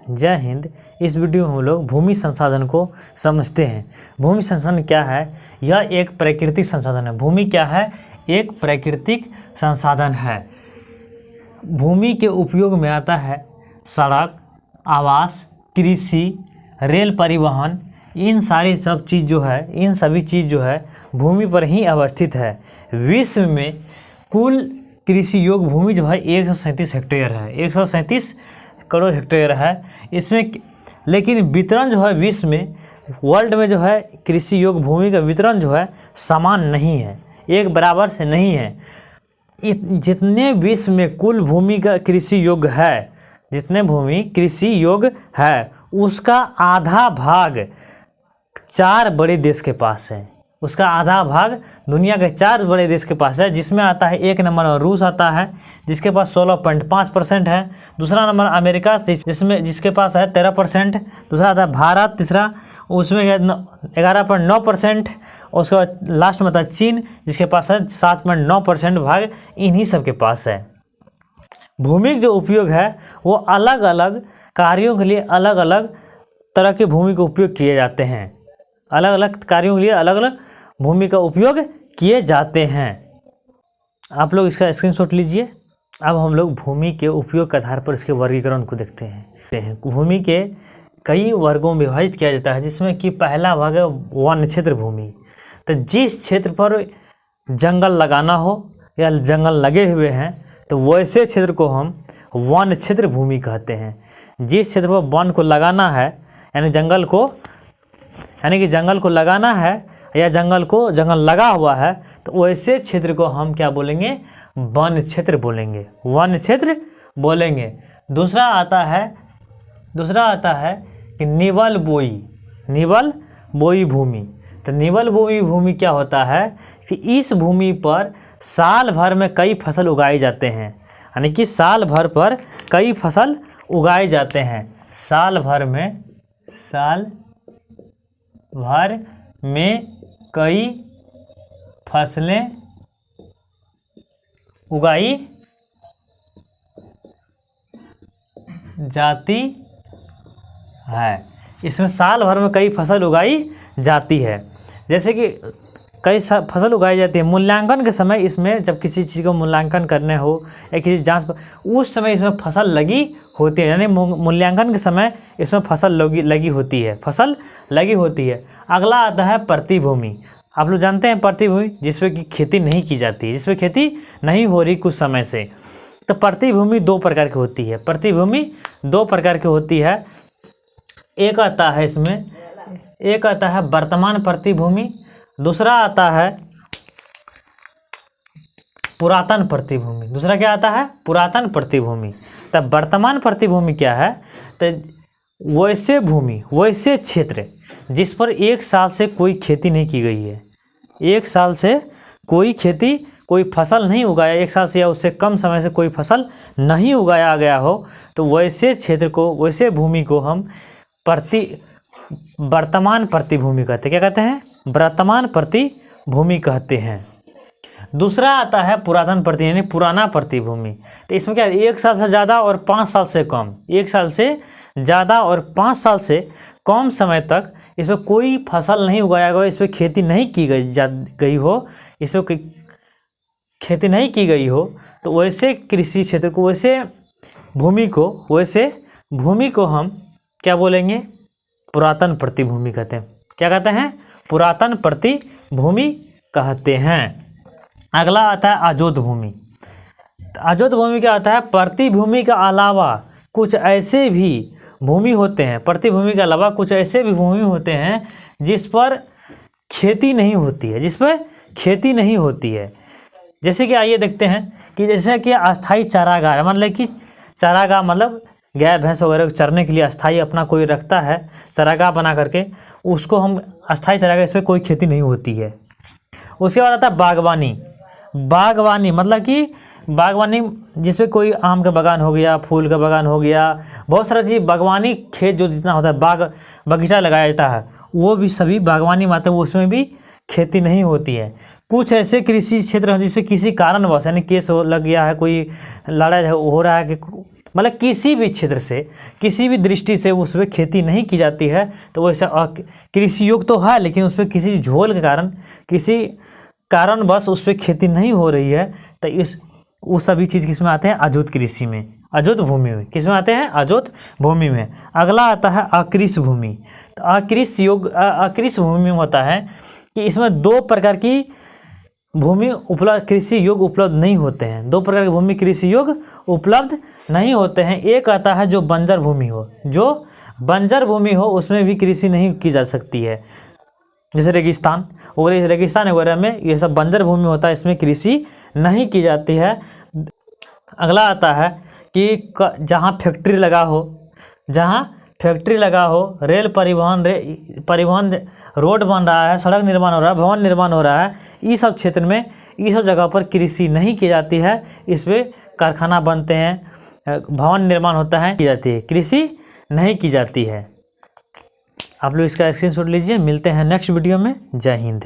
जय हिंद। इस वीडियो में हम लोग भूमि संसाधन को समझते हैं। भूमि संसाधन क्या है? यह एक प्राकृतिक संसाधन है। भूमि क्या है? एक प्राकृतिक संसाधन है। भूमि के उपयोग में आता है सड़क, आवास, कृषि, रेल परिवहन। इन सारी सब चीज़ जो है, इन सभी चीज़ जो है भूमि पर ही अवस्थित है। विश्व में कुल कृषि योग्य भूमि जो है 137 हेक्टेयर है, 137 करोड़ हेक्टेयर है इसमें। लेकिन वितरण जो है विश्व में, वर्ल्ड में जो है कृषि योग्य भूमि का वितरण जो है समान नहीं है, एक बराबर से नहीं है। जितने विश्व में कुल भूमि का कृषि योग्य है, जितने भूमि कृषि योग्य है उसका आधा भाग 4 बड़े देश के पास है। उसका आधा भाग दुनिया के 4 बड़े देश के पास है, जिसमें आता है 1 नंबर रूस आता है जिसके पास 16.5% है। दूसरा नंबर अमेरिका जिसके पास है 13%। दूसरा आता है भारत, तीसरा उसमें 11.9%। और उसके बाद लास्ट में आता है चीन जिसके पास है 7.9% भाग इन्हीं सब के पास है। भूमि का जो उपयोग है वो अलग अलग कार्यों के लिए अलग अलग तरह के भूमि का उपयोग किए जाते हैं। अलग अलग कार्यों के लिए अलग अलग भूमि का उपयोग किए जाते हैं। आप लोग इसका स्क्रीनशॉट लीजिए। अब हम लोग भूमि के उपयोग के आधार पर इसके वर्गीकरण को देखते हैं। भूमि के कई वर्गों में विभाजित किया जाता है, जिसमें कि पहला भाग है वन क्षेत्र भूमि। तो जिस क्षेत्र पर जंगल लगाना हो या जंगल लगे हुए हैं तो वैसे क्षेत्र को हम वन क्षेत्र भूमि कहते हैं। जिस क्षेत्र पर वन को लगाना है यानी कि जंगल को लगाना है या जंगल लगा हुआ है तो वैसे क्षेत्र को हम क्या बोलेंगे? वन क्षेत्र बोलेंगे, वन क्षेत्र बोलेंगे। दूसरा आता है कि निवल बोई भूमि। तो निवल बोई भूमि क्या होता है कि इस भूमि पर साल भर में कई फसल उगाए जाते हैं। यानी कि साल भर पर कई फसल उगाए जाते हैं। साल भर में कई फसलें उगाई जाती है। इसमें साल भर में कई फसल उगाई जाती है। जैसे कि कई फसल उगाई जाती है। मूल्यांकन के समय इसमें जब किसी चीज़ को मूल्यांकन करने हो या किसी जांच पर, उस समय इसमें फसल लगी होती है। यानी मूल्यांकन के समय इसमें फसल लगी होती है। अगला आता है प्रतिभूमि। आप लोग जानते हैं प्रतिभूमि जिसमें कि खेती नहीं की जाती है, जिसमें खेती नहीं हो रही कुछ समय से। तो प्रतिभूमि 2 प्रकार की होती है। प्रतिभूमि 2 प्रकार की होती है। एक आता है वर्तमान प्रतिभूमि, दूसरा आता है पुरातन प्रतिभूमि। दूसरा क्या आता है? पुरातन प्रतिभूमि। तब वर्तमान प्रतिभूमि क्या है? तो वैसे क्षेत्र जिस पर 1 साल से कोई खेती नहीं की गई है, 1 साल से कोई फसल नहीं उगाया, 1 साल से या उससे कम समय से कोई फसल नहीं उगाया गया हो, तो वैसे क्षेत्र को, वैसे भूमि को हम वर्तमान प्रतिभूमि कहते हैं। क्या कहते हैं? वर्तमान प्रतिभूमि कहते हैं। दूसरा आता है पुरातन प्रति यानी पुराना प्रतिभूमि। तो इसमें क्या है? 1 साल से ज़्यादा और 5 साल से कम, 1 साल से ज़्यादा और 5 साल से कम समय तक इसमें कोई फसल नहीं उगाया गया, इसमें खेती नहीं की गई हो, इसमें कोई खेती नहीं की गई हो, तो वैसे कृषि क्षेत्र को, वैसे भूमि को हम क्या बोलेंगे? पुरातन प्रतिभूमि कहते हैं। क्या कहते हैं? पुरातन प्रतिभूमि कहते हैं। अगला आता है अजोत भूमि। अजोत भूमि क्या आता है? प्रतिभूमि के अलावा कुछ ऐसे भी भूमि होते हैं, प्रतिभूमि के अलावा कुछ ऐसे भी भूमि होते हैं जिस पर खेती नहीं होती है। जैसे कि आइए देखते हैं कि जैसे कि अस्थाई चारागाह, मतलब गाय भैंस वगैरह चरने के लिए अस्थाई अपना कोई रखता है चारागाह बना करके, उसको हम अस्थाई चारागाह, इस पर कोई खेती नहीं होती है। उसके बाद आता है बागवानी, मतलब कि बागवानी जिसमें कोई आम का बागान हो गया, फूल का बागान हो गया, बहुत सारा चीज़ बागवानी खेत जो जितना होता है, बगीचा लगाया जाता है, वो भी सभी बागवानी में आते हैं, उसमें भी खेती नहीं होती है। कुछ ऐसे कृषि क्षेत्र हैं जिसमें किसी कारणवश यानी केस हो लग गया है, कोई लड़ाई हो रहा है कि मतलब किसी भी क्षेत्र से किसी भी दृष्टि से उस पर खेती नहीं की जाती है, तो वैसे कृषि योग्य तो है लेकिन उस पर किसी झोल के कारण किसी कारणवश उस पर खेती नहीं हो रही है, तो वो सभी चीज़ किसमें आते हैं? अजोत कृषि में, अजोत भूमि में। किसमें आते हैं? अजोत भूमि में। अगला आता है अकृषि भूमि। तो अकृषि भूमि में होता है कि इसमें दो प्रकार की भूमि उपलब्ध कृषि योग्य उपलब्ध नहीं होते हैं। दो प्रकार की भूमि कृषि योग्य उपलब्ध नहीं होते हैं। एक आता है जो बंजर भूमि हो, जो बंजर भूमि हो उसमें भी कृषि नहीं की जा सकती है, जैसे रेगिस्तान वगैरह में ये सब बंजर भूमि होता है, इसमें कृषि नहीं की जाती है। अगला आता है कि जहाँ फैक्ट्री लगा हो, रेल परिवहन रोड बन रहा है, सड़क निर्माण हो रहा है, भवन निर्माण हो रहा है, इस सब क्षेत्र में इस सब जगह पर कृषि नहीं की जाती है। इस पर कारखाना बनते हैं, भवन निर्माण होता है, की जाती है, कृषि नहीं की जाती है। आप लोग इसका स्क्रीनशॉट लीजिए। मिलते हैं नेक्स्ट वीडियो में। जय हिंद।